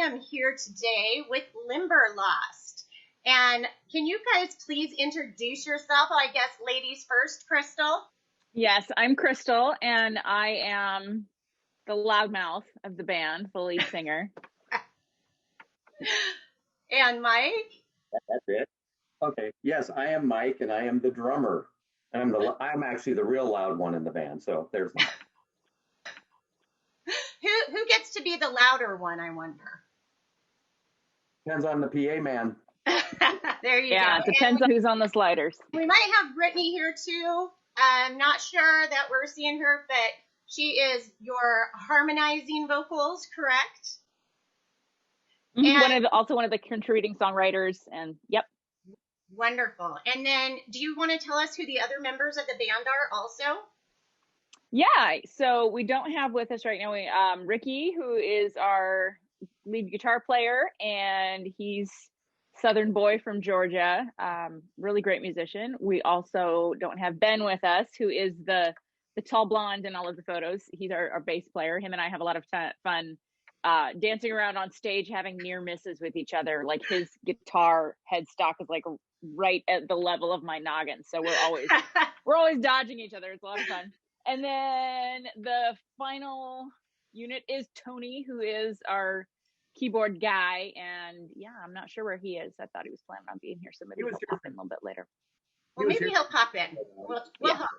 am here today with Limberlost. And can you guys please introduce yourself? I guess ladies first, Crystal. Yes, I'm Crystal, and I am the loudmouth of the band, the lead singer. And Mike. That's it. Okay. Yes, I am Mike, and I am the drummer. And I'm actually the real loud one in the band. So there's that. Who gets to be the louder one, I wonder? Depends on the PA man. There you go. Yeah, it depends on who's on the sliders. We might have Brittany here too. I'm not sure that we're seeing her, but she is your harmonizing vocals, correct? And also one of the contributing songwriters, and yep. Wonderful. And then do you want to tell us who the other members of the band are also? Yeah, so we don't have with us right now Ricky, who is our lead guitar player, and he's Southern boy from Georgia, really great musician. We also don't have Ben with us, who is the tall blonde in all of the photos. He's our bass player. Him and I have a lot of fun dancing around on stage, having near misses with each other. Like his guitar headstock is like right at the level of my noggin, so we're always dodging each other. It's a lot of fun. And then the final unit is Tony, who is our keyboard guy, and yeah, I'm not sure where he is. I thought he was planning on being here, so maybe he'll pop in a little bit later. Well, maybe he'll pop in. We'll hope.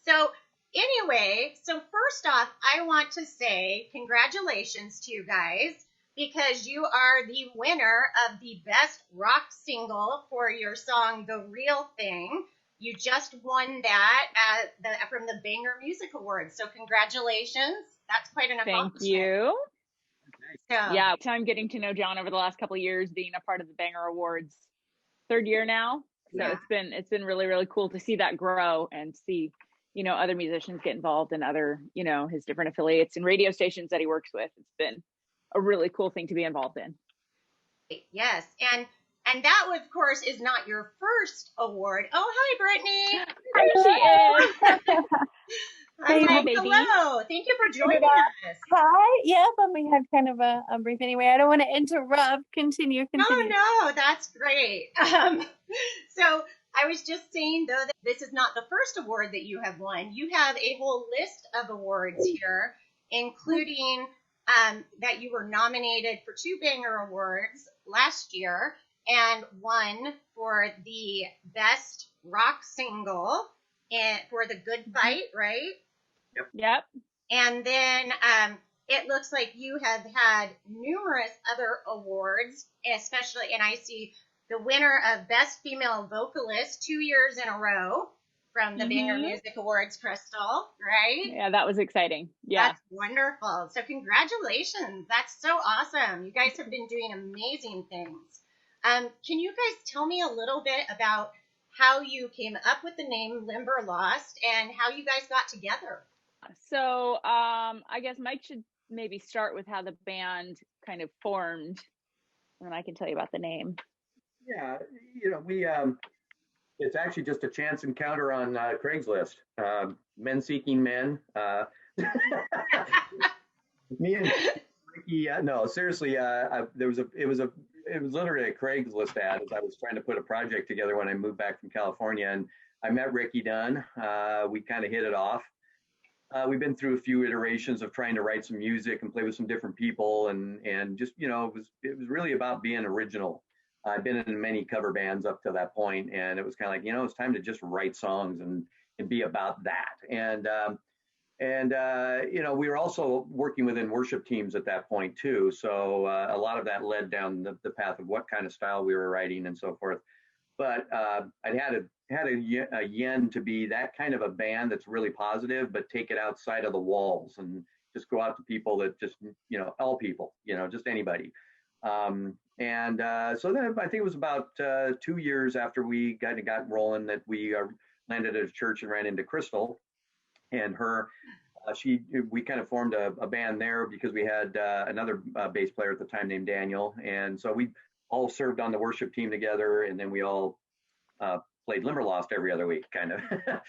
So anyway, so first off, I want to say congratulations to you guys, because you are the winner of the best rock single for your song The Real Thing. You just won that from the Banger Music Awards. So congratulations. That's quite an accomplishment. Thank you. So, yeah, time getting to know John over the last couple of years, being a part of the Banger Awards, third year now. So yeah. It's been really, really cool to see that grow and see, other musicians get involved in other, his different affiliates and radio stations that he works with. It's been a really cool thing to be involved in. Yes. And that, of course, is not your first award. Oh, hi, Brittany. There she is. Hi, baby. Hello. Thank you for joining us. Hi. Yep. And we had kind of a brief anyway. I don't want to interrupt. Continue. No, that's great. So I was just saying, though, that this is not the first award that you have won. You have a whole list of awards here, including that you were nominated for 2 Banger Awards last year, and one for the best rock single and for The Good Fight, right? Yep. And then it looks like you have had numerous other awards, especially, and I see the winner of Best Female Vocalist 2 years in a row from the Banger Music Awards, Crystal, right? Yeah, that was exciting. Yeah. That's wonderful. So congratulations. That's so awesome. You guys have been doing amazing things. Can you guys tell me a little bit about how you came up with the name Limberlost and how you guys got together? So I guess Mike should maybe start with how the band kind of formed, and then I can tell you about the name. Yeah, we it's actually just a chance encounter on Craigslist. Men seeking men. Me and Ricky. No, seriously. It was literally a Craigslist ad as I was trying to put a project together when I moved back from California, and I met Ricky Dunn. We kind of hit it off. We've been through a few iterations of trying to write some music and play with some different people, and just it was really about being original. I've been in many cover bands up to that point, and it was kind of like it's time to just write songs and be about that. And we were also working within worship teams at that point too. So a lot of that led down the path of what kind of style we were writing and so forth. But I'd had a yen to be that kind of a band that's really positive, but take it outside of the walls and just go out to people that just, all people, just anybody. So then I think it was about 2 years after we got rolling that we landed at a church and ran into Crystal and her. We kind of formed a band there because we had another bass player at the time named Daniel. And so we all served on the worship team together, and then we all played Limberlost every other week, kind of. But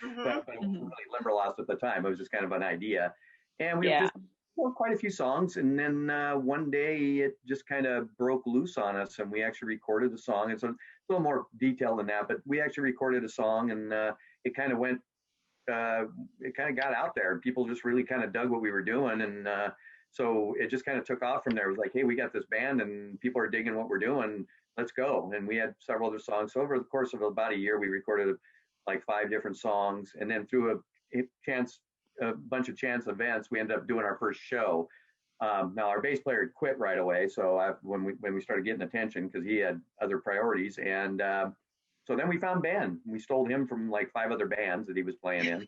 it wasn't really Limberlost at the time. It was just kind of an idea. And we were just well, quite a few songs, and then one day it just kind of broke loose on us, and we actually recorded a song. It's a little more detailed than that, but we actually recorded a song, and it kind of went, it kind of got out there, and people just really kind of dug what we were doing, and so it just kind of took off from there. It was like, hey, we got this band, and people are digging what we're doing. Let's go. And we had several other songs. So over the course of about a year, we recorded like 5 different songs, and then through a bunch of chance events, we ended up doing our first show. Now our bass player had quit right away, so when we started getting attention, because he had other priorities, and so then we found Ben. We stole him from like 5 other bands that he was playing in,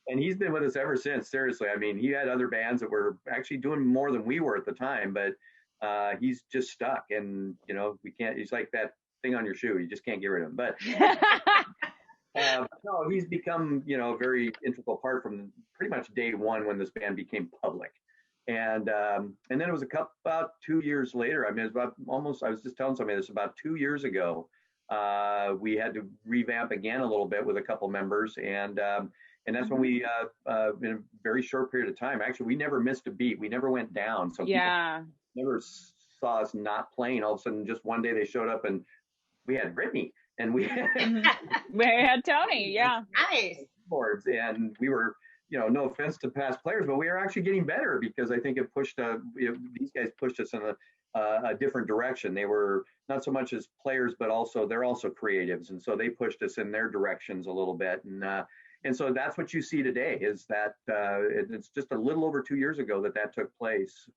and he's been with us ever since. Seriously, I mean, he had other bands that were actually doing more than we were at the time, but he's just stuck, and we can't. He's like that thing on your shoe; you just can't get rid of him. But no, he's become, a very integral part from pretty much day one when this band became public. And then it was about 2 years later. I mean, it was about almost, I was just telling somebody this about 2 years ago. We had to revamp again a little bit with a couple members. And that's when we, in a very short period of time, actually, we never missed a beat. We never went down. So people never saw us not playing. All of a sudden, just one day they showed up and we had Brittany. And we had Tony, nice boards, and we were, no offense to past players, but we were actually getting better, because I think it pushed these guys pushed us in a different direction. They were not so much as players, but also they're also creatives, and so they pushed us in their directions a little bit, and so that's what you see today, is that it's just a little over 2 years ago that took place.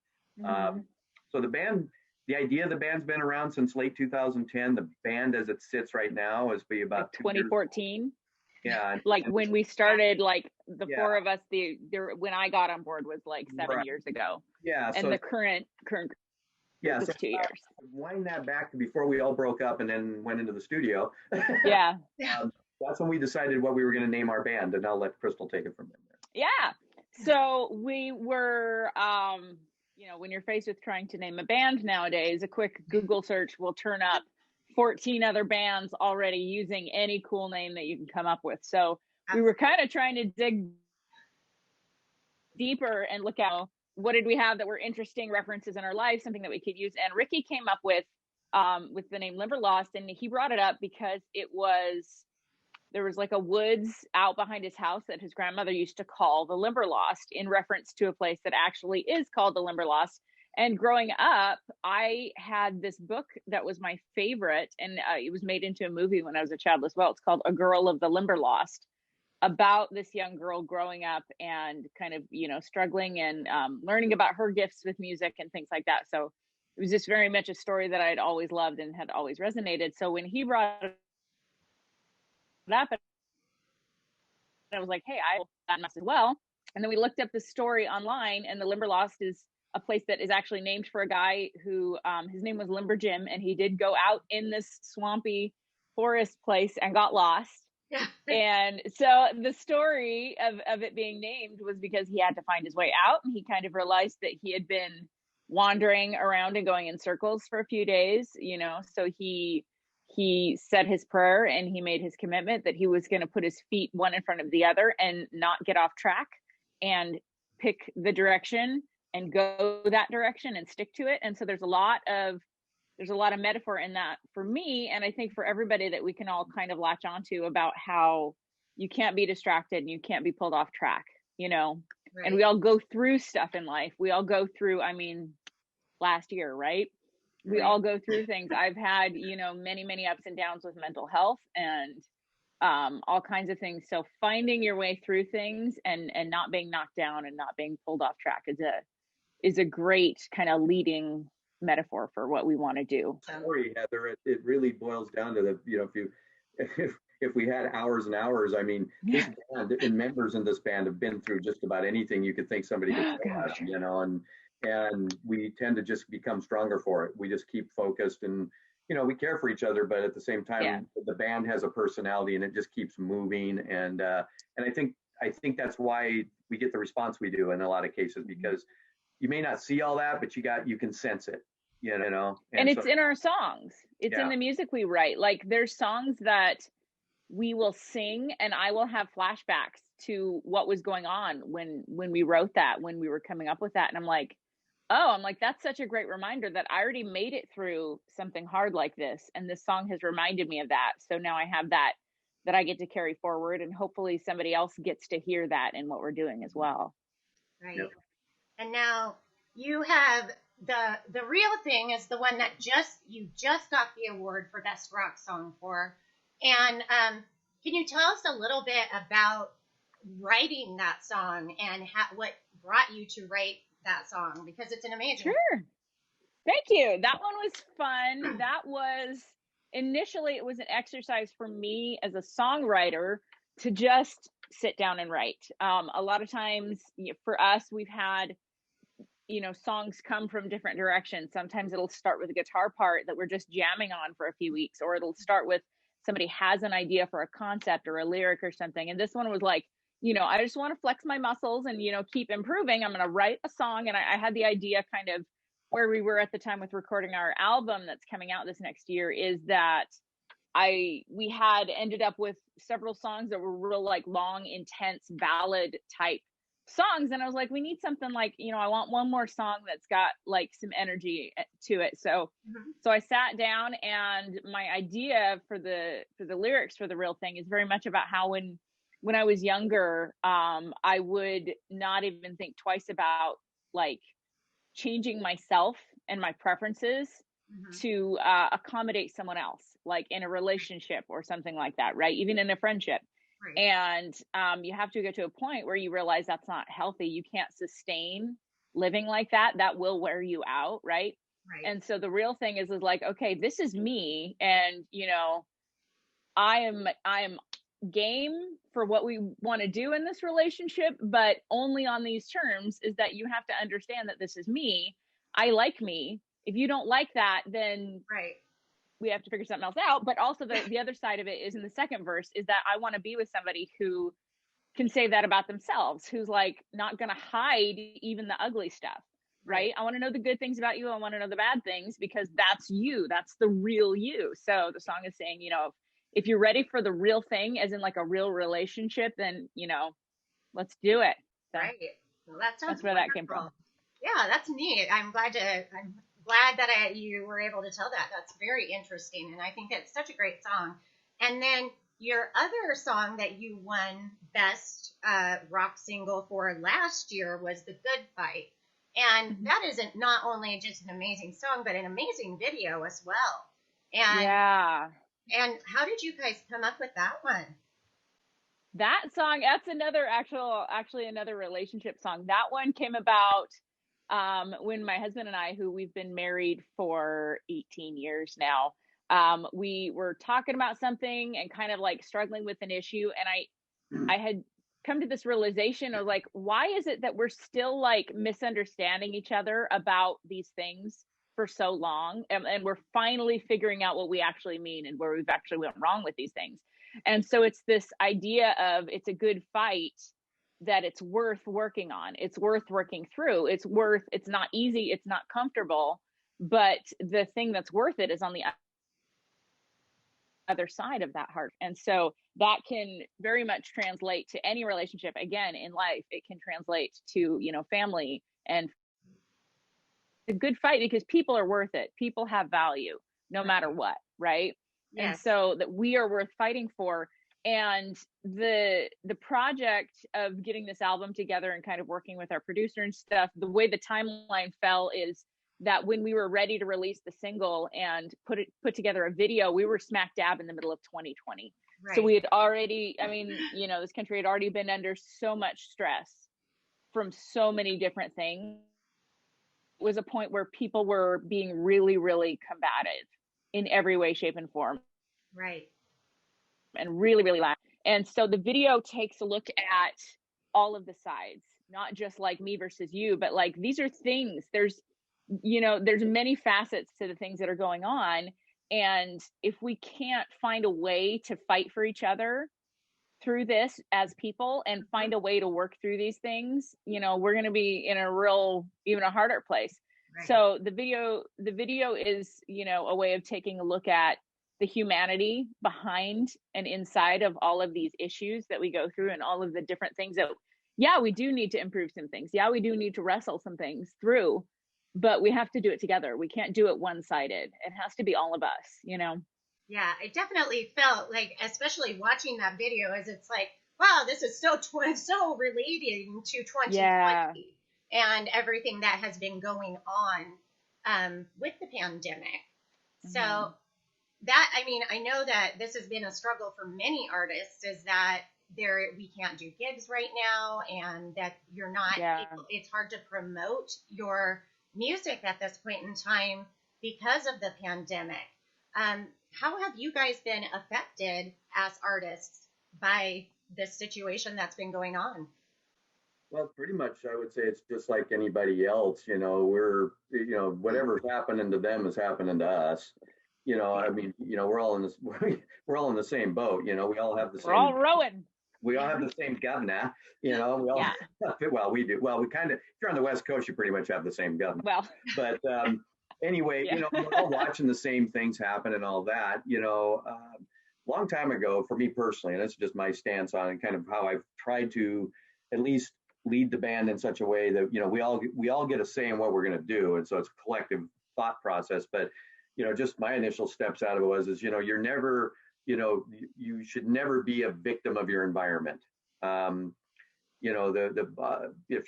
So the idea of the band's been around since late 2010. The band as it sits right now is be about 2014. Yeah. Like when we started, like the 4 of us, when I got on board was like 7 years ago. Yeah. And so the current was 2 years. Wind that back to before we all broke up and then went into the studio. Yeah. That's when we decided what we were going to name our band, and I'll let Crystal take it from there. Yeah. So we were, when you're faced with trying to name a band nowadays, a quick Google search will turn up 14 other bands already using any cool name that you can come up with. So we were kind of trying to dig deeper and look at what did we have that were interesting references in our life, something that we could use. And Ricky came up with the name Limberlost, and he brought it up because there was like a woods out behind his house that his grandmother used to call the Limberlost, in reference to a place that actually is called the Limberlost. And growing up, I had this book that was my favorite, and it was made into a movie when I was a child as well. It's called A Girl of the Limberlost, about this young girl growing up and kind of, struggling and learning about her gifts with music and things like that. So it was just very much a story that I'd always loved and had always resonated. So when he brought it up, I was like, hey, I will that as well. And then we looked up the story online, and the Limberlost is a place that is actually named for a guy who his name was Limber Jim, and he did go out in this swampy forest place and got lost. Yeah. And so the story of it being named was because he had to find his way out, and he kind of realized that he had been wandering around and going in circles for a few days, so he said his prayer, and he made his commitment that he was going to put his feet one in front of the other and not get off track, and pick the direction and go that direction and stick to it. And so there's a lot of metaphor in that for me, and I think for everybody, that we can all kind of latch onto, about how you can't be distracted and you can't be pulled off track, Right. And we all go through stuff in life. We all go through, last year, right? We all go through things. I've had, many, many ups and downs with mental health and all kinds of things. So finding your way through things and not being knocked down and not being pulled off track is a great kind of leading metaphor for what we want to do. Sorry, Heather, it really boils down to if we had hours and hours, this band and members in this band have been through just about anything you could think somebody could say about, and we tend to just become stronger for it. We just keep focused, and we care for each other, but at the same time, the band has a personality, and it just keeps moving. And I think that's why we get the response we do in a lot of cases, because you may not see all that, but you can sense it, And it's in our songs. It's in the music we write. Like there's songs that we will sing and I will have flashbacks to what was going on when we wrote that, when we were coming up with that. And I'm like, that's such a great reminder that I already made it through something hard like this. And this song has reminded me of that. So now I have that I get to carry forward, and hopefully somebody else gets to hear that in what we're doing as well. Right. Yep. And now you have the real thing is the one that you just got the award for best rock song for. And can you tell us a little bit about writing that song and what brought you to write that song? Because it's an amazing. Sure. Thank you. That one was fun. That was initially, it was an exercise for me as a songwriter to just sit down and write. A lot of times for us, we've had, songs come from different directions. Sometimes it'll start with a guitar part that we're just jamming on for a few weeks, or it'll start with somebody has an idea for a concept or a lyric or something. And this one was like, I just want to flex my muscles and, keep improving. I'm going to write a song. And I had the idea kind of where we were at the time with recording our album that's coming out this next year, is that we had ended up with several songs that were real like long, intense ballad type songs. And I was like, we need something like, I want one more song that's got like some energy to it. So, so I sat down, and my idea for the lyrics for The Real Thing is very much about how when I was younger, I would not even think twice about like changing myself and my preferences to accommodate someone else, like in a relationship or something like that, right? Even in a friendship. Right. And you have to get to a point where you realize that's not healthy. You can't sustain living like that. That will wear you out, right? Right. And so the real thing is like, okay, this is me, and I am game for what we want to do in this relationship, but only on these terms, is that you have to understand that this is me. I like me. If you don't like that, then right, we have to figure something else out. But also the other side of it is in the second verse is that I want to be with somebody who can say that about themselves, who's like not going to hide even the ugly stuff, right? I want to know the good things about you. I want to know the bad things, because that's you. That's the real you. So the song is saying, if you're ready for the real thing, as in like a real relationship, then, let's do it. So right. Well, that sounds that's where wonderful. That came from. Yeah, that's neat. I'm glad that you were able to tell that. That's very interesting. And I think it's such a great song. And then your other song that you won best rock single for last year was The Good Fight. And that isn't not only just an amazing song, but an amazing video as well. And yeah. And how did you guys come up with that one? That song, that's actually another relationship song. That one came about when my husband and I, who we've been married for 18 years now, we were talking about something and kind of like struggling with an issue. And I had come to this realization of like, why is it that we're still like misunderstanding each other about these things for so long, and we're finally figuring out what we actually mean and where we've actually went wrong with these things. And so it's this idea of, it's a good fight that it's worth working on. It's worth working through. It's not easy. It's not comfortable, but the thing that's worth it is on the other side of that heart. And so that can very much translate to any relationship. Again, in life, it can translate to, family, and a good fight, because people are worth it. People have value no matter what, right? Yes. And so that we are worth fighting for. And the project of getting this album together and kind of working with our producer and stuff, the way the timeline fell is that when we were ready to release the single and put together a video, we were smack dab in the middle of 2020. Right. So we had already, this country had already been under so much stress from so many different things. It was a point where people were being really, really combative in every way, shape, and form. Right. And really, really loud. And so the video takes a look at all of the sides, not just like me versus you, but like, these are things. There's many facets to the things that are going on. And if we can't find a way to fight for each other through this as people and find a way to work through these things, we're going to be in even a harder place. Right. So the video is, a way of taking a look at the humanity behind and inside of all of these issues that we go through, and all of the different things that, yeah, we do need to improve some things. Yeah, we do need to wrestle some things through, but we have to do it together. We can't do it one-sided. It has to be all of us, you know? Yeah, I definitely felt like, especially watching that video, as it's like, wow, this is so relating to 2020 Yeah. and everything that has been going on with the pandemic. So that, I mean, I know that this has been a struggle for many artists, is that we can't do gigs right now, and that you're not able, it's hard to promote your music at this point in time because of the pandemic. How have you guys been affected as artists by this situation that's been going on? Well, pretty much, I would say it's just like anybody else. Whatever's happening to them is happening to us. I mean, we're all in this. We're all in the same boat. We all have the same. We're all rowing. We all have the same governor. We all. Yeah. Well, we do. Well, we kind of. If you're on the West Coast, you pretty much have the same governor. Well. But anyway, we're all watching the same things happen and all that. Long time ago, for me personally, and that's just my stance on it, kind of how I've tried to at least lead the band in such a way that we all get a say in what we're going to do, and so it's a collective thought process. But just my initial steps out of it is you're never, you should never be a victim of your environment. If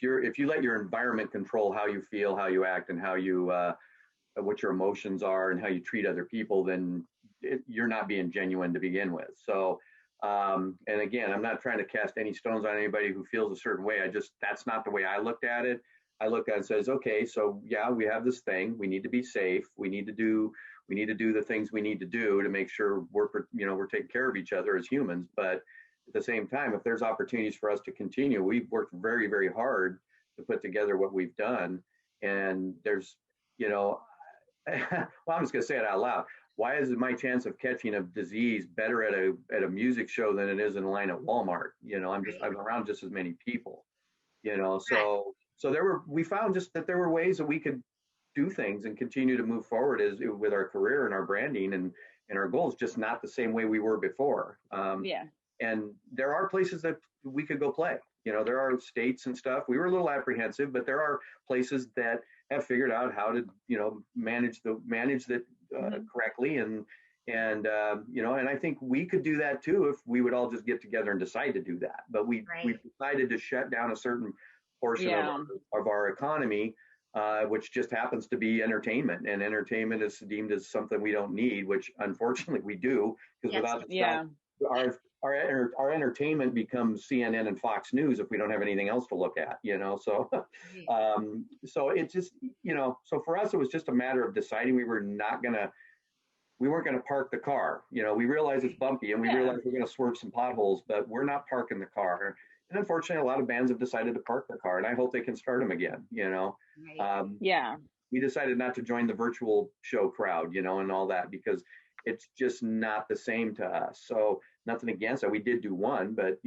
you let your environment control how you feel, how you act, and how you what your emotions are and how you treat other people, then you're not being genuine to begin with. So and again, I'm not trying to cast any stones on anybody who feels a certain way. That's not the way I looked at it. I look at it and says, okay, so yeah, we have this thing. We need to be safe. We need to do the things we need to do to make sure we're taking care of each other as humans. But at the same time, if there's opportunities for us to continue, we've worked very, very hard to put together what we've done. And there's, well, I'm just going to say it out loud. Why is my chance of catching a disease better at a music show than it is in line at Walmart? I'm around just as many people, so we found just that there were ways that we could do things and continue to move forward with our career and our branding and our goals, just not the same way we were before. And there are places that we could go play. There are states and stuff. We were a little apprehensive, but there are places that have figured out how to, manage that correctly. And I think we could do that too if we would all just get together and decide to do that. But we decided to shut down a certain portion of our economy, which just happens to be entertainment. And entertainment is deemed as something we don't need, which unfortunately we do, because without the our entertainment becomes CNN and Fox News if we don't have anything else to look at, so so it's just, so for us it was just a matter of deciding we weren't gonna park the car. We realize it's bumpy and we realize we're gonna swerve some potholes, but we're not parking the car. And unfortunately, a lot of bands have decided to park their car, and I hope they can start them again. We decided not to join the virtual show crowd, and all that, because it's just not the same to us. So nothing against that. We did do one, but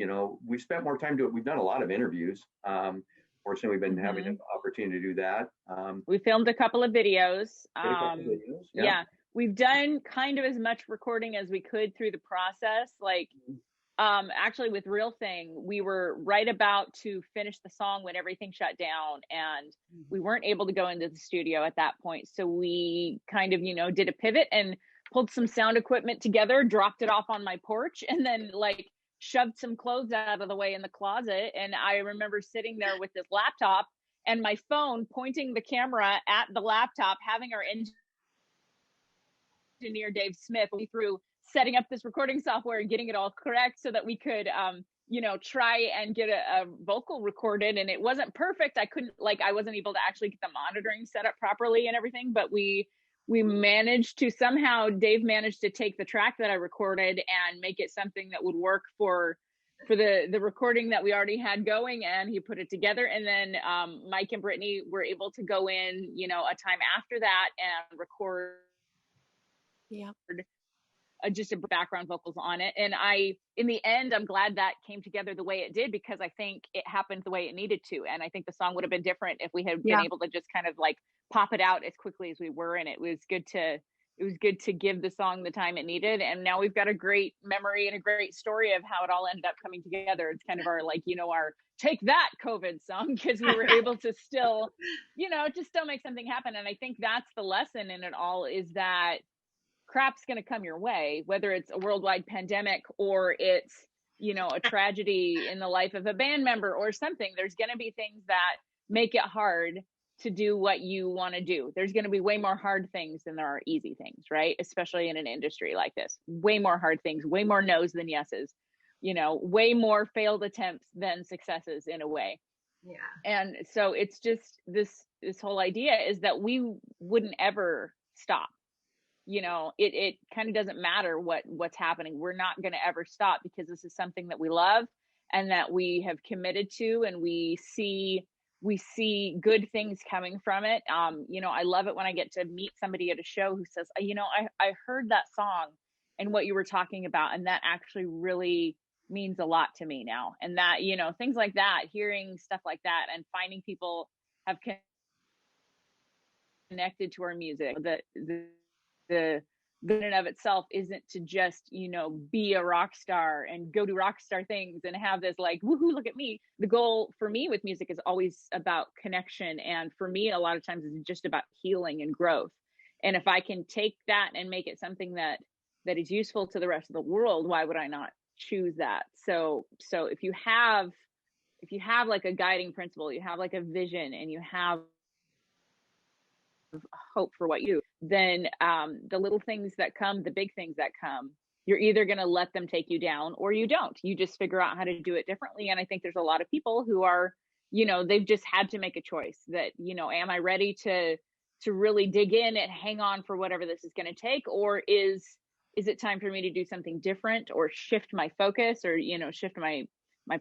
we've spent more time doing it. We've done a lot of interviews. Fortunately, we've been having an opportunity to do that. We filmed a couple of videos. We've done kind of as much recording as we could through the process. Actually with Real Thing, we were right about to finish the song when everything shut down, and we weren't able to go into the studio at that point. So we kind of, did a pivot and pulled some sound equipment together, dropped it off on my porch, and then shoved some clothes out of the way in the closet. And I remember sitting there with this laptop and my phone, pointing the camera at the laptop, having our engineer Dave Smith through setting up this recording software and getting it all correct so that we could try and get a vocal recorded. And it wasn't perfect. I wasn't able to actually get the monitoring set up properly and everything, but we managed to Dave managed to take the track that I recorded and make it something that would work for the recording that we already had going, and he put it together. And then Mike and Brittany were able to go in, a time after that and record just a background vocals on it. And in the end, I'm glad that came together the way it did, because I think it happened the way it needed to. And I think the song would have been different if we had been able to just kind of pop it out as quickly as we were. And it was good to give the song the time it needed. And now we've got a great memory and a great story of how it all ended up coming together. It's kind of our, like, you know, our take that COVID song, because we were able to still, you know, to still make something happen. And I think that's the lesson in it all, is that crap's going to come your way, whether it's a worldwide pandemic or it's, you know, a tragedy in the life of a band member or something. There's going to be things that make it hard to do what you want to do. There's going to be way more hard things than there are easy things, right? Especially in an industry like this, way more hard things, way more no's than yeses, you know, way more failed attempts than successes in a way. Yeah. And so it's just this whole idea is that we wouldn't ever stop. You know, it kind of doesn't matter what's happening. We're not going to ever stop, because this is something that we love and that we have committed to, and we see good things coming from it. You know, I love it when I get to meet somebody at a show who says, you know, I heard that song and what you were talking about, and that actually really means a lot to me now. And that, you know, things like that, hearing stuff like that and finding people have connected to our music, the in and of itself isn't to just, you know, be a rock star and go do rock star things and have this like, woohoo, look at me. The goal for me with music is always about connection. And for me, a lot of times it's just about healing and growth. And if I can take that and make it something that is useful to the rest of the world, why would I not choose that? So if you have like a guiding principle, you have like a vision, and you have hope for what you, then the little things that come, the big things that come, you're either going to let them take you down or you don't. You just figure out how to do it differently. And I think there's a lot of people who are, you know, they've just had to make a choice that, you know, am I ready to really dig in and hang on for whatever this is going to take, or is it time for me to do something different, or shift my focus, or, you know, shift my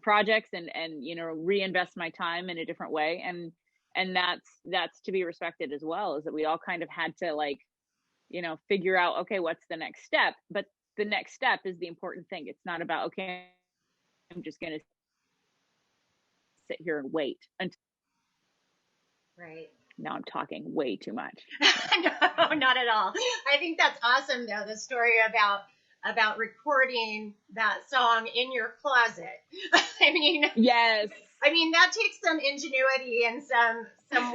projects and you know, reinvest my time in a different way. And that's to be respected as well, is that we all kind of had to, like, you know, figure out, okay, what's the next step? But the next step is the important thing. It's not about, okay, I'm just going to sit here and wait until. Right. Now I'm talking way too much. No, not at all. I think that's awesome, though, the story about recording that song in your closet. I mean, yes. I mean, that takes some ingenuity and some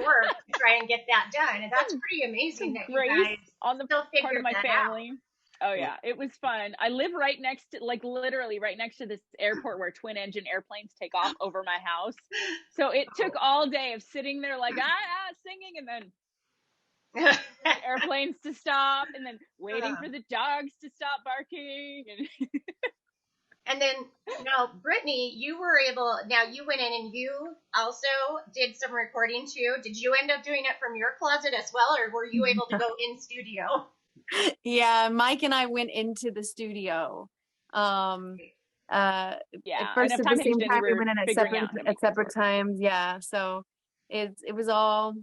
work to try and get that done. And that's pretty amazing that you guys on the still part of my that family. out. Oh yeah, it was fun. I live right next to, like, literally right next to this airport where twin engine airplanes take off over my house. So it took all day of sitting there like singing, and then airplanes to stop, and then waiting for the dogs to stop barking. And then, now, Brittany, you went in and you also did some recording too. Did you end up doing it from your closet as well, or were you able to go in studio? Yeah, Mike and I went into the studio. At first at the same time, we went in at separate times. Yeah, so it was all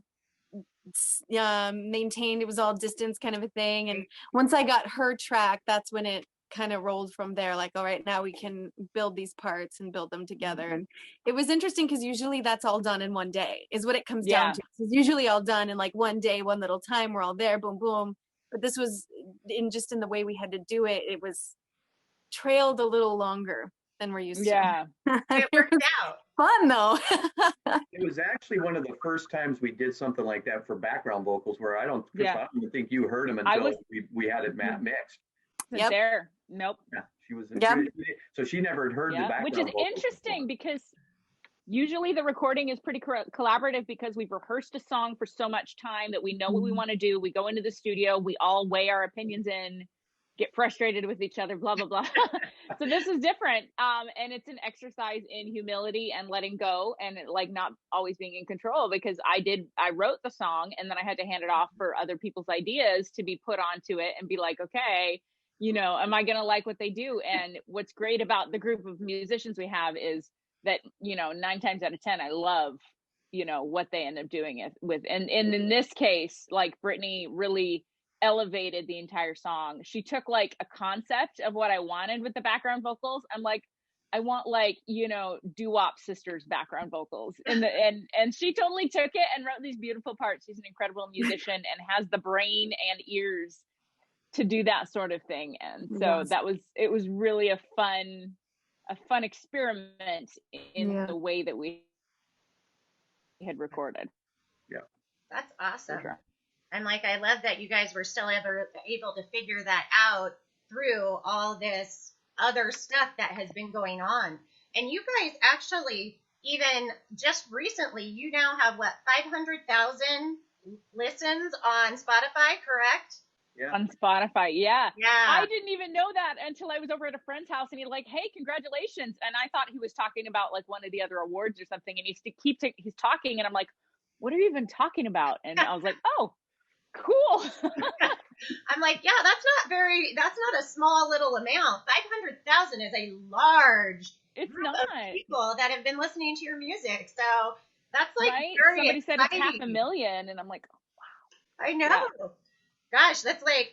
maintained. It was all distance kind of a thing. And once I got her track, that's when it kind of rolled from there. Like, all right, now we can build these parts and build them together. And it was interesting because usually that's all done in one day, is what it comes down to. It's usually all done in like one day, one little time. We're all there, boom, boom. But this was in the way we had to do it. It was trailed a little longer than we're used to. It worked out. Fun though. It was actually one of the first times we did something like that for background vocals, where I don't even think you heard them until we had it mixed. Yep. There. Nope. Yeah, she was. So she never had heard the background, which is interesting because usually the recording is pretty collaborative, because we've rehearsed a song for so much time that we know what we want to do. We go into the studio, we all weigh our opinions in, get frustrated with each other, blah, blah, blah. So this is different. And it's an exercise in humility and letting go, and like not always being in control, because I wrote the song and then I had to hand it off for other people's ideas to be put onto it and be like, okay, you know, am I going to like what they do? And what's great about the group of musicians we have is that, you know, 9 times out of 10, I love, you know, what they end up doing it with. And in this case, like, Brittany really elevated the entire song. She took like a concept of what I wanted with the background vocals. I'm like, I want, like, you know, doo-wop sisters background vocals. And she totally took it and wrote these beautiful parts. She's an incredible musician and has the brain and ears to do that sort of thing. And so it was really a fun experiment in the way that we had recorded. Yeah. That's awesome. Sure. And like, I love that you guys were still able to figure that out through all this other stuff that has been going on. And you guys actually, even just recently, you now have what, 500,000 listens on Spotify, correct? Yeah. On Spotify, yeah. Yeah. I didn't even know that until I was over at a friend's house, and he's like, "Hey, congratulations!" And I thought he was talking about like one of the other awards or something. And he's talking, and I'm like, "What are you even talking about?" And I was like, "Oh, cool." I'm like, yeah, that's not a small little amount. 500,000 is a large group of people that have been listening to your music. So that's like very Somebody exciting. said it's 500,000, and I'm like, oh, wow. I know. Yeah. Gosh, that's like,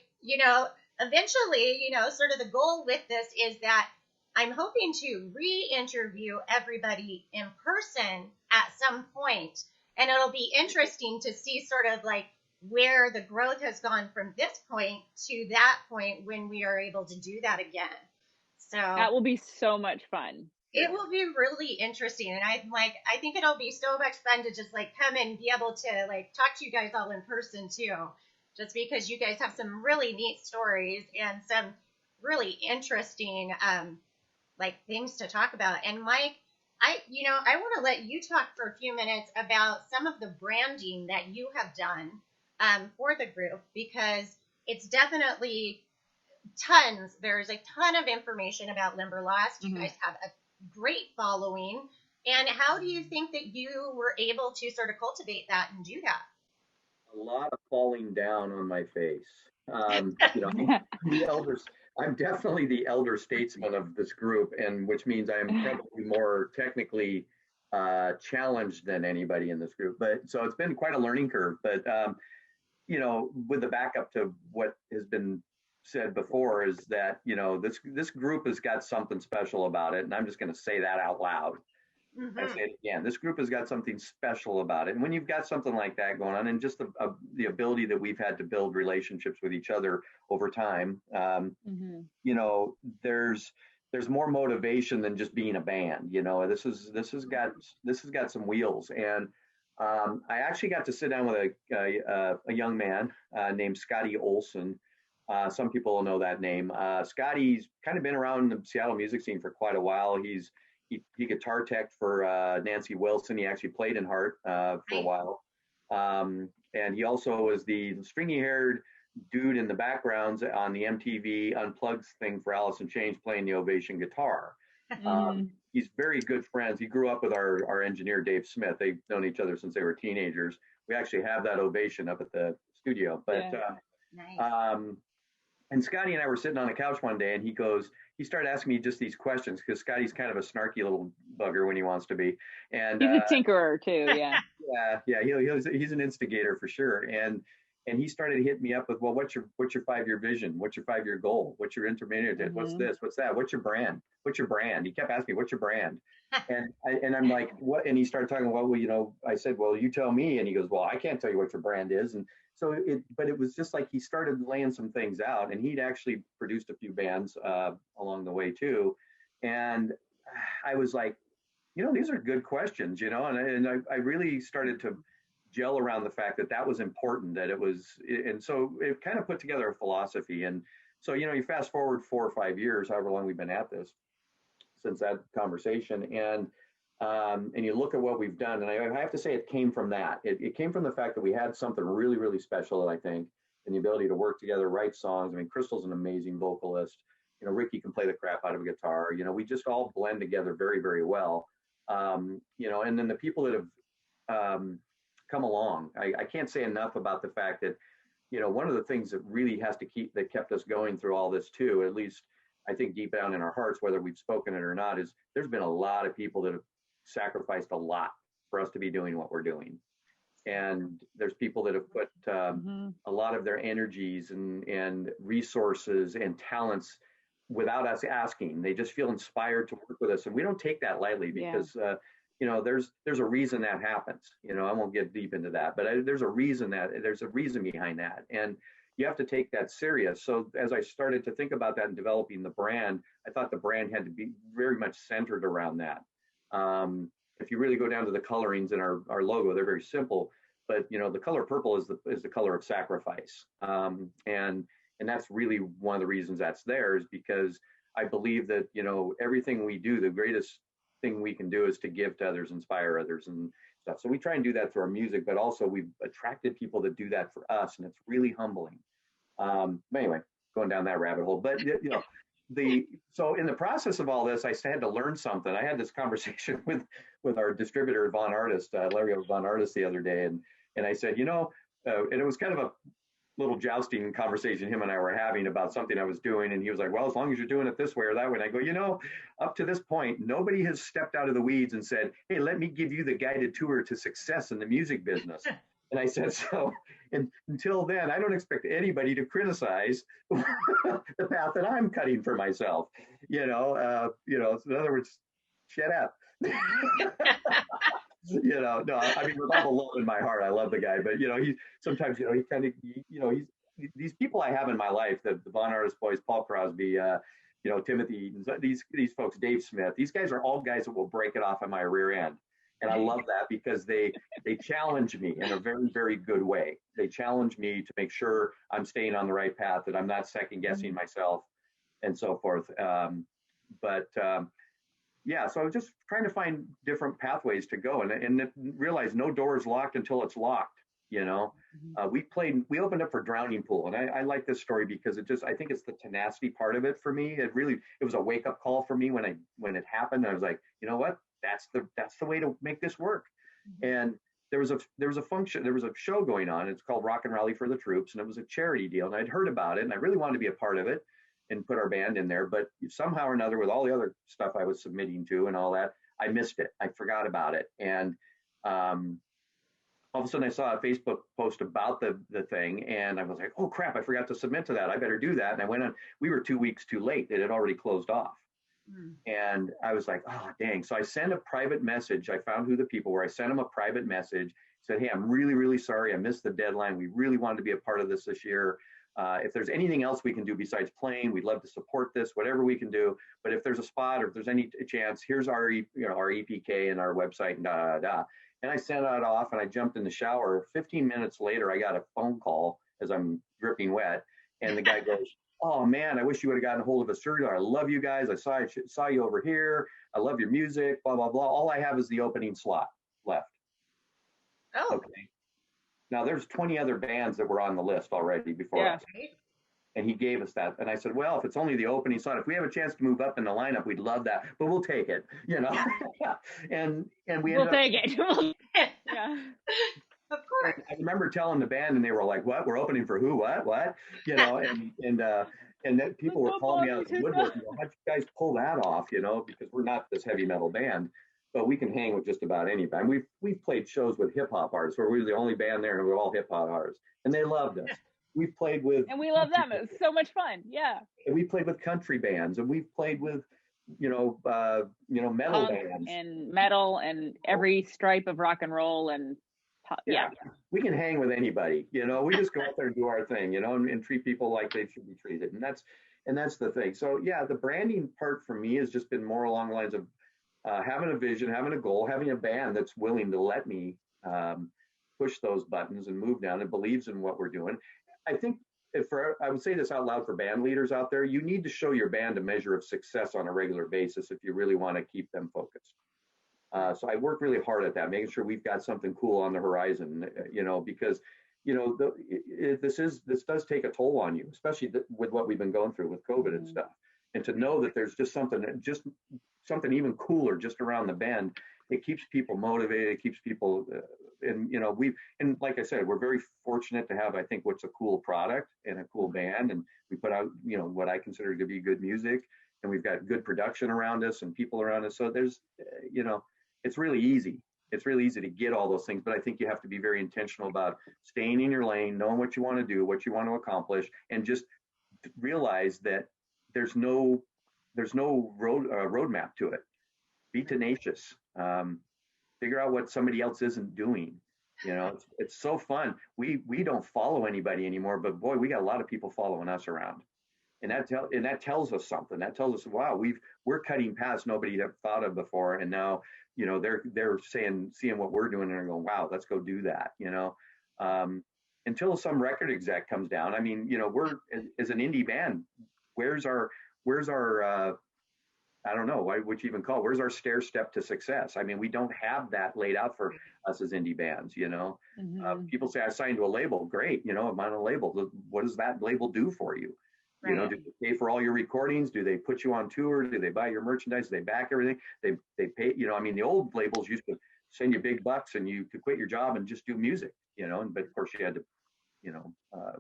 eventually, sort of the goal with this is that I'm hoping to re-interview everybody in person at some point. And it'll be interesting to see sort of like where the growth has gone from this point to that point when we are able to do that again. So that will be so much fun. It will be really interesting. And I think it'll be so much fun to just like come and be able to like talk to you guys all in person too, just because you guys have some really neat stories and some really interesting like things to talk about. And Mike, I want to let you talk for a few minutes about some of the branding that you have done for the group, because it's definitely there's a ton of information about Limberlost. You guys have a great following. And how do you think that you were able to sort of cultivate that and do that? A lot of falling down on my face. I'm definitely the elder statesman of this group, and which means I'm probably more technically challenged than anybody in this group. But so it's been quite a learning curve. But with the backup to what has been said before is that this group has got something special about it, and I'm just going to say that out loud. I say it again. This group has got something special about it, and when you've got something like that going on, and just the ability that we've had to build relationships with each other over time, there's more motivation than just being a band. This has got some wheels, and I actually got to sit down with a young man named Scotty Olson. Some people will know that name. Scotty's kind of been around the Seattle music scene for quite a while. He guitar teched for Nancy Wilson. He actually played in Heart for a while. And he also was the stringy-haired dude in the backgrounds on the MTV Unplugged thing for Alice in Chains, playing the Ovation guitar. He's very good friends. He grew up with our engineer, Dave Smith. They've known each other since they were teenagers. We actually have that Ovation up at the studio. But nice. And Scotty and I were sitting on a couch one day, and he started asking me just these questions, because Scotty's kind of a snarky little bugger when he wants to be. And he's a tinkerer too, yeah. He's an instigator for sure. And he started hitting me up with, well, what's your 5-year vision? What's your 5-year goal? What's your intermediate? What's this? What's that? What's your brand? What's your brand? He kept asking me, what's your brand? And I'm like, what? And he started talking about, well, I said, well, you tell me. And he goes, well, I can't tell you what your brand is. And so but it was just like he started laying some things out, and he'd actually produced a few bands along the way too. And I was like, these are good questions, and I really started to gel around the fact that was important, that it was, and so it kind of put together a philosophy. And so, you fast forward 4 or 5 years, however long we've been at this, since that conversation, and you look at what we've done, and I have to say it came from that. It came from the fact that we had something really, really special, I think, and the ability to work together, write songs. I mean, Crystal's an amazing vocalist. Ricky can play the crap out of a guitar. We just all blend together very, very well. And then the people that have come along, I can't say enough about the fact that, one of the things that really that kept us going through all this too, at least I think deep down in our hearts, whether we've spoken it or not, is there's been a lot of people that have sacrificed a lot for us to be doing what we're doing. And there's people that have put a lot of their energies and resources and talents without us asking. They just feel inspired to work with us. And we don't take that lightly, because, there's a reason that happens. I won't get deep into that, but there's a reason behind that. And, you have to take that serious. So as I started to think about that and developing the brand, I thought the brand had to be very much centered around that. If you really go down to the colorings in our logo, they're very simple, but the color purple is the color of sacrifice. And that's really one of the reasons that's there, is because I believe that, everything we do, the greatest thing we can do is to give to others, inspire others and stuff. So we try and do that through our music, but also we've attracted people that do that for us, and it's really humbling. But anyway, going down that rabbit hole, but so in the process of all this, I had to learn something. I had this conversation with our distributor, Von Artist, Larry Von Artist, the other day, and I said, and it was kind of a little jousting conversation him and I were having about something I was doing, and he was like, well, as long as you're doing it this way or that way. And I go, up to this point, nobody has stepped out of the weeds and said, hey, let me give you the guided tour to success in the music business. And I said, so and until then, I don't expect anybody to criticize the path that I'm cutting for myself. So in other words, shut up. No, I mean, with all the love in my heart, I love the guy, but he sometimes, he kind of, he's these people I have in my life, the Von Artist boys, Paul Crosby, Timothy, these folks, Dave Smith, these guys are all guys that will break it off on my rear end. And I love that because they challenge me in a very, very good way. They challenge me to make sure I'm staying on the right path, that I'm not second guessing myself and so forth. Yeah, so I was just trying to find different pathways to go and realize no door is locked until it's locked. We opened up for Drowning Pool, and I like this story because I think it's the tenacity part of it for me. It was a wake up call for me when it happened. I was like, you know what? That's the way to make this work. And there was a show going on. It's called Rock and Rally for the Troops, and it was a charity deal. And I'd heard about it, and I really wanted to be a part of it and put our band in there. But somehow or another, with all the other stuff I was submitting to and all that, I missed it. I forgot about it. And all of a sudden I saw a Facebook post about the thing, and I was like, oh crap, I forgot to submit to that. I better do that. And I went on. We were 2 weeks too late. It had already closed off. And I was like, oh, dang. So I sent a private message. I found who the people were. I sent them a private message, said, hey, I'm really, really sorry. I missed the deadline. We really wanted to be a part of this year. If there's anything else we can do besides playing, we'd love to support this, whatever we can do. But if there's a spot or if there's any chance, here's our EPK and our website and And I sent that off, and I jumped in the shower. 15 minutes later, I got a phone call as I'm dripping wet. And the guy goes, oh man, I wish you would have gotten a hold of us sooner. I love you guys. I saw you over here. I love your music, blah, blah, blah. All I have is the opening slot left. Oh. Okay. Now there's 20 other bands that were on the list already before us. And he gave us that. And I said, well, if it's only the opening slot, if we have a chance to move up in the lineup, we'd love that, but we'll take it, and we'll take it. Yeah. Of course. I remember telling the band, and they were like, what? We're opening for who? What? And then people were calling me out of the woodwork. How'd you guys pull that off? Because we're not this heavy metal band, but we can hang with just about any band. We've played shows with hip hop artists where we were the only band there, and we're all hip hop artists, and they loved us. We've played with, and we love them. It's so much fun. Yeah. And we played with country bands, and we've played with, metal punk bands and metal and every stripe of rock and roll and yeah. We can hang with anybody. We just go out there and do our thing, and treat people like they should be treated, and that's the thing. So yeah, the branding part for me has just been more along the lines of having a vision, having a goal, having a band that's willing to let me push those buttons and move down and believes in what we're doing. I think I would say this out loud for band leaders out there, you need to show your band a measure of success on a regular basis if you really want to keep them focused. So I work really hard at that, making sure we've got something cool on the horizon, because, this does take a toll on you, especially with what we've been going through with COVID and stuff. And to know that there's just something even cooler just around the bend, it keeps people motivated. It keeps people, and like I said, we're very fortunate to have, I think, what's a cool product and a cool band, and we put out, what I consider to be good music, and we've got good production around us and people around us. So there's, it's really easy. It's really easy to get all those things, but I think you have to be very intentional about staying in your lane, knowing what you want to do, what you want to accomplish, and just realize that there's no roadmap to it. Be tenacious. Figure out what somebody else isn't doing. It's so fun. We don't follow anybody anymore, but boy, we got a lot of people following us around. And that tells us something. That tells us, wow, we're cutting paths nobody ever thought of before, and now they're seeing what we're doing and they're going, wow, let's go do that. Until some record exec comes down. I mean, we're as an indie band, where's our I don't know what you even call it. Where's our stair step to success? I mean, we don't have that laid out for us as indie bands. People say I signed to a label. Great, I'm on a label. What does that label do for you? Right. Do they pay for all your recordings? Do they put you on tour? Do they buy your merchandise? Do they back everything? They pay. I mean, the old labels used to send you big bucks and you could quit your job and just do music. But of course you had to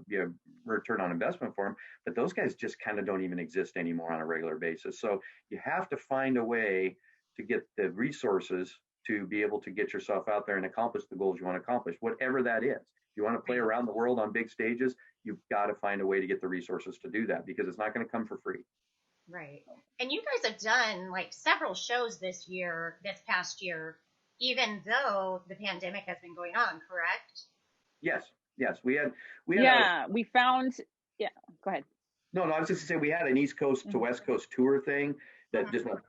be a return on investment for them. But those guys just kind of don't even exist anymore on a regular basis. So you have to find a way to get the resources to be able to get yourself out there and accomplish the goals you want to accomplish, whatever that is. If you want to play around the world on big stages, you've got to find a way to get the resources to do that because it's not going to come for free. Right. And you guys have done like several shows this past year, even though the pandemic has been going on, correct? Yes. We had we found, go ahead. No, I was just to say we had an East Coast to West Coast tour thing that just went,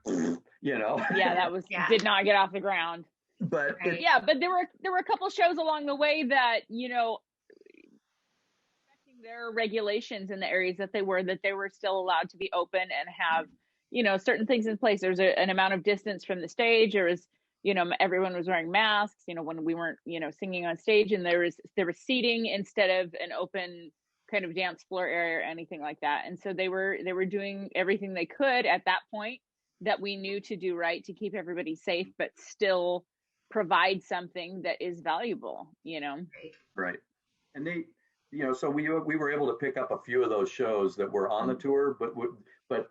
Yeah, that was did not get off the ground. But but there were a couple shows along the way that affecting their regulations in the areas that they were still allowed to be open and have certain things in place. There's an amount of distance from the stage. There was everyone was wearing masks. When we weren't singing on stage, and there was seating instead of an open kind of dance floor area or anything like that. And so they were doing everything they could at that point that we knew to do right to keep everybody safe, but still provide something that is valuable, Right. And they, so we were able to pick up a few of those shows that were on the tour, but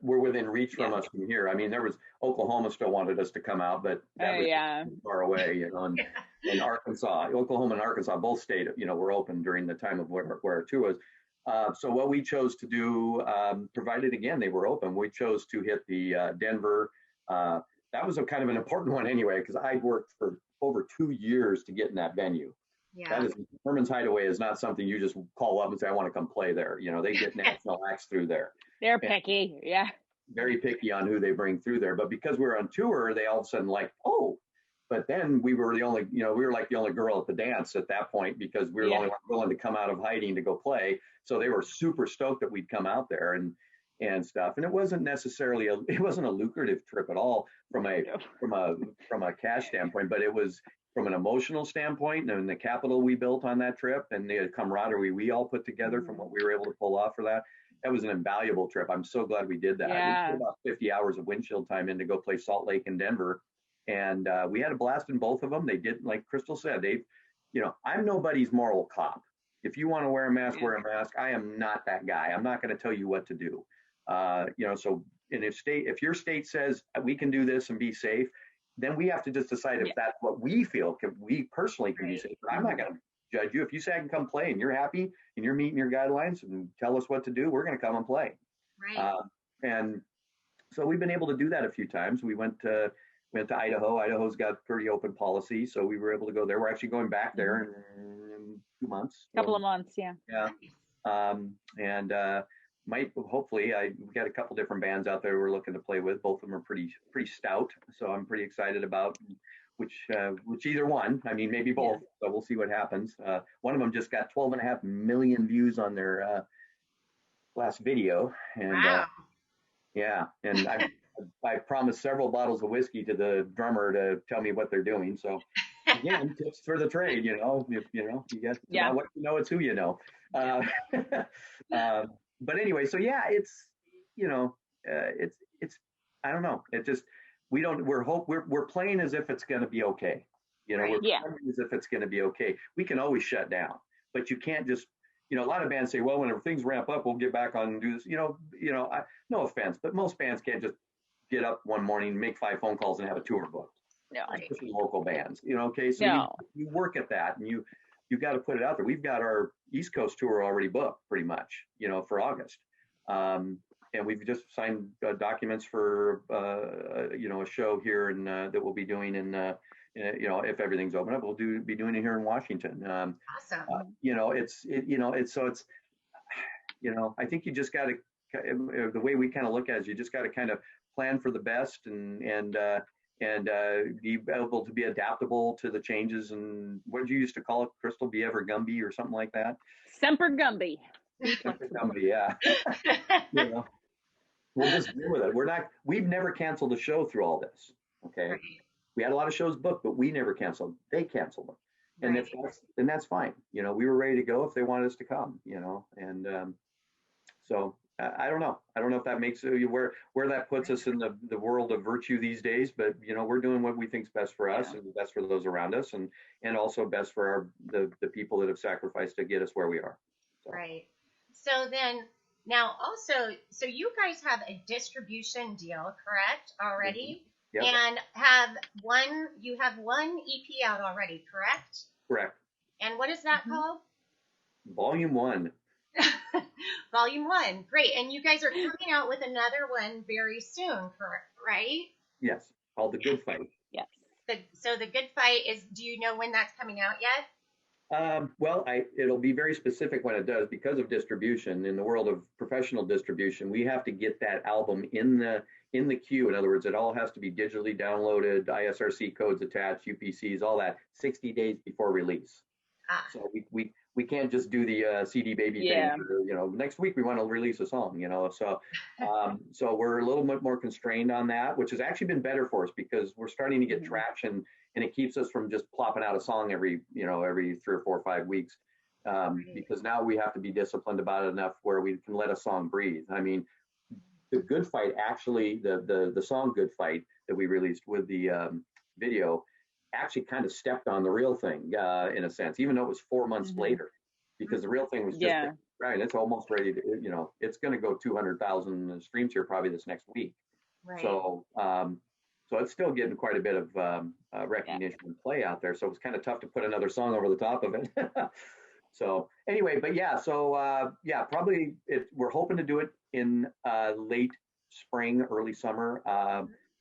were within reach from us from here. I mean, there was Oklahoma still wanted us to come out, but that was too far away, and Arkansas, Oklahoma and Arkansas both stayed, were open during the time of where our tour was. So what we chose to do, provided again they were open, we chose to hit the Denver. That was a kind of an important one anyway, because I'd worked for over 2 years to get in that venue. Yeah. That is, Herman's Hideaway is not something you just call up and say, I want to come play there. They get national acts through there. They're picky. Yeah. Very picky on who they bring through there. But because we were on tour, they all of a sudden but then we were the only, we were like the only girl at the dance at that point because we were the only one willing to come out of hiding to go play. So they were super stoked that we'd come out there and stuff. And it wasn't necessarily it wasn't a lucrative trip at all from a cash standpoint, but it was from an emotional standpoint and the capital we built on that trip and the camaraderie we all put together from what we were able to pull off for that. That was an invaluable trip. I'm so glad we did that. Yeah. We put about 50 hours of windshield time in to go play Salt Lake and Denver. And we had a blast in both of them. They did, like Crystal said, I'm nobody's moral cop. If you want to wear a mask, wear a mask. I am not that guy. I'm not going to tell you what to do. So if your state says we can do this and be safe, then we have to just decide if that's what we feel we personally can be safe. But I'm not going to judge you. If you say I can come play and you're happy and you're meeting your guidelines and tell us what to do, we're going to come and play. Right. And so we've been able to do that a few times. We went to Idaho. Idaho's got pretty open policy, so we were able to go there. We're actually going back there in 2 months. Couple of months, yeah. And might hopefully we got a couple different bands out there we're looking to play with. Both of them are pretty stout, so I'm pretty excited about which either one. I mean, maybe both. So we'll see what happens. One of them just got 12.5 million views on their last video, and wow. And I promised several bottles of whiskey to the drummer to tell me what they're doing. So again, tips for the trade, if you get not what you know, it's who you know. But anyway, so it's I don't know. It just we're playing as if it's going to be okay. We're playing as if it's going to be okay. We can always shut down, but you can't just. A lot of bands say, well, whenever things ramp up, we'll get back on and do this. No offense, but most bands can't just get up one morning, make 5 phone calls, and have a tour booked. No, especially local bands. Okay, so you work at that, and you got to put it out there. We've got our East Coast tour already booked, pretty much, for August, and we've just signed documents for a show here that we'll be doing if everything's open up, we'll be doing it here in Washington. Awesome. I think you just got to, the way we kind of look at it is you just got to kind of plan for the best and be able to be adaptable to the changes. And what did you used to call it, Crystal? Be ever Gumby or something like that? Semper Gumby. Semper Gumby, yeah. We'll just deal with it. We've never canceled a show through all this. Okay. Right. We had a lot of shows booked, but we never canceled. They canceled them. And Right. that's fine. We were ready to go if they wanted us to come, and so I don't know. I don't know if that makes where that puts us in the world of virtue these days, but we're doing what we think's best for us and best for those around us, and also best for the people that have sacrificed to get us where we are. So. Right. So then now also, so you guys have a distribution deal, correct, already? Yep. And you have one EP out already, correct? Correct. And what is that called? Volume 1. Volume 1. Great. And you guys are coming out with another one very soon, correct? Right? Yes. Called The Good Fight. Yes. So The Good Fight do you know when that's coming out yet? Well, it'll be very specific when it does because of distribution. In the world of professional distribution, we have to get that album in the queue. In other words, it all has to be digitally downloaded, ISRC codes attached, UPCs, all that 60 days before release. So we can't just do the CD baby thing. Next week we want to release a song. So we're a little bit more constrained on that, which has actually been better for us because we're starting to get traction, and it keeps us from just plopping out a song every 3 or 4 or 5 weeks. Because now we have to be disciplined about it enough where we can let a song breathe. I mean, the Good Fight, actually, the song Good Fight that we released with the video actually kind of stepped on the real thing in a sense, even though it was 4 months later, because the real thing was just right. It's almost ready to, it's going to go 200,000 streams here probably this next week. Right. So it's still getting quite a bit of recognition and play out there. So it was kind of tough to put another song over the top of it. So anyway, but probably we're hoping to do it in late spring, early summer.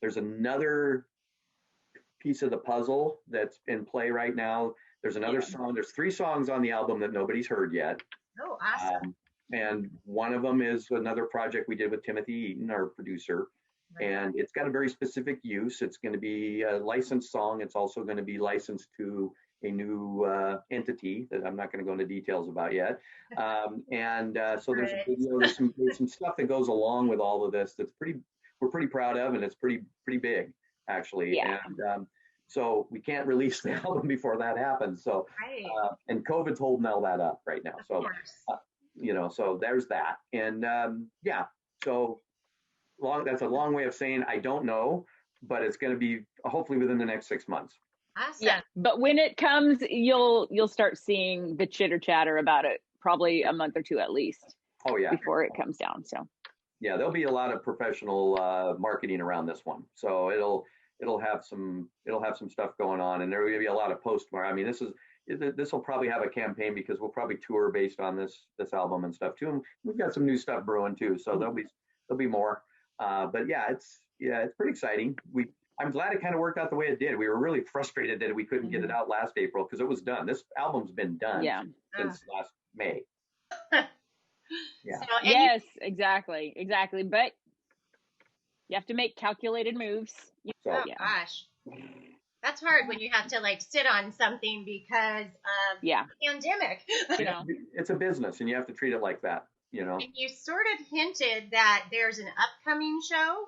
There's another piece of the puzzle that's in play right now. There's another song. There's 3 songs on the album that nobody's heard yet. Oh, awesome. And one of them is another project we did with Timothy Eaton, our producer. Right. And it's got a very specific use. It's going to be a licensed song. It's also going to be licensed to a new entity that I'm not going to go into details about yet. So there's a video, there's some stuff that goes along with all of this we're pretty proud of, and it's pretty big, actually. Yeah. And so we can't release the album before that happens. So and COVID's holding all that up right now. So so there's that. And so that's a long way of saying I don't know, but it's going to be hopefully within the next 6 months. Awesome. Yeah, but when it comes, you'll start seeing the chitter chatter about it probably a month or 2 at least. Oh yeah. Before it comes down. So. Yeah, there'll be a lot of professional marketing around this one. So it'll have some stuff going on, and there will be a lot of I mean, this will probably have a campaign because we'll probably tour based on this album and stuff too. And we've got some new stuff brewing too, so there'll be more. But it's pretty exciting. I'm glad it kind of worked out the way it did. We were really frustrated that we couldn't get it out last April because it was done. This album's been done since last May. Yeah. So, yes, exactly. But you have to make calculated moves. Gosh, that's hard when you have to sit on something because of the pandemic. It's a business, and you have to treat it like that. And you sort of hinted that there's an upcoming show.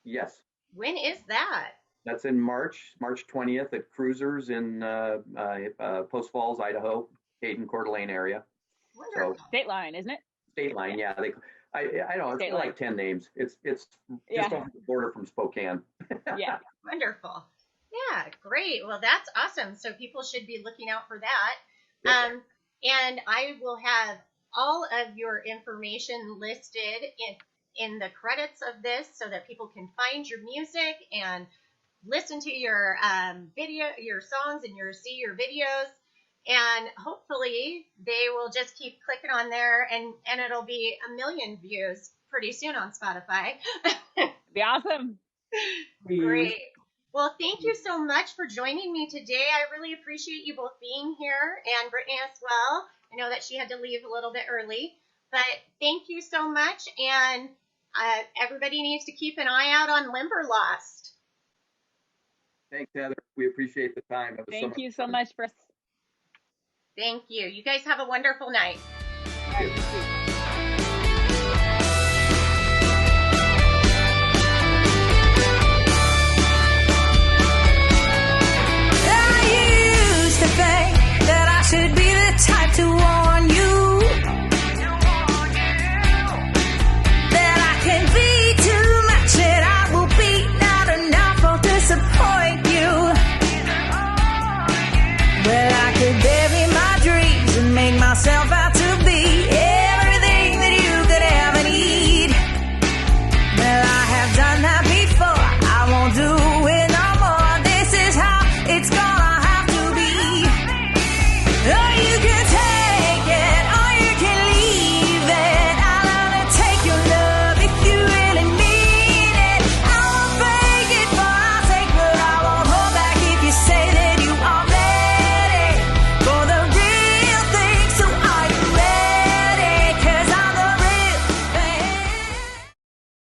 Yes. When is that? That's in March 20th at Cruisers in Post Falls, Idaho, Hayden, Coeur d'Alene area. Wonderful. So, State Line, isn't it? State Line, yeah. I know it's like 10 names. It's just off the border from Spokane. Yeah. Wonderful. Yeah, great. Well, that's awesome. So people should be looking out for that. Yep. And I will have all of your information listed in the credits of this so that people can find your music and listen to your your songs and see your videos. And hopefully they will just keep clicking on there and it'll be 1 million views pretty soon on Spotify. Be awesome. Great. Well, thank you so much for joining me today. I really appreciate you both being here, and Brittany as well. I know that she had to leave a little bit early, but thank you so much. And everybody needs to keep an eye out on Limberlost. Thanks, Heather. We appreciate the time. Thank you so much for. Thank you. You guys have a wonderful night. Thank you. Should be the type to warn you that I can be too much and I will be not enough. I'll disappoint you. Well, I could bury my dreams and make myself